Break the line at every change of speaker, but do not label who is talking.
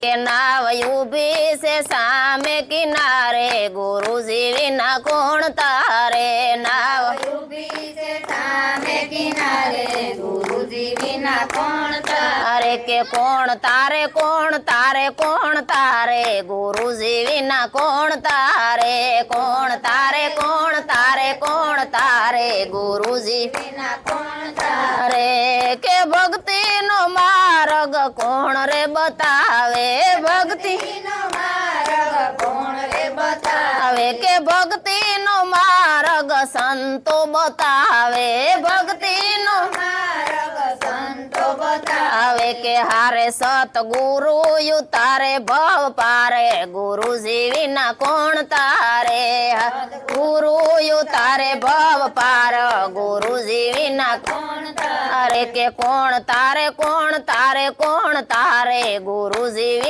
કે નાવ ઊભી છે સામે કિનારે ગુરુજી વિના કોણ તારે નાવ
ઊભી છે સામે કિનારે ગુરુજી વિના કોણ તારે
કે કોણ તારે કોણ તારે કોણ તારે ગુરુજી વિના કોણ તારે કોણ તારે કોણ તારે કોણ તારે ગુરુજી
વિના કોણ તારે
અરે કે ભક્તિ નો માર્ગ કોણ રે બતાવે ભક્તિ
નો માર્ગ કોણ રે બતાવે
કે ભક્તિ નો માર્ગ સંતો બતાવે ભક્તિ નો
માર્ગ સંતો બતાવે
કે હારે સતગુરુ તારે ભવ પારે ગુરુજી વિના કોણ તારે ગુરુ તારે ભવ પાર ગુરુજી વિના
કોણ તારે
કે કોણ તારે કોણ તારે કોણ તારે ગુરુજી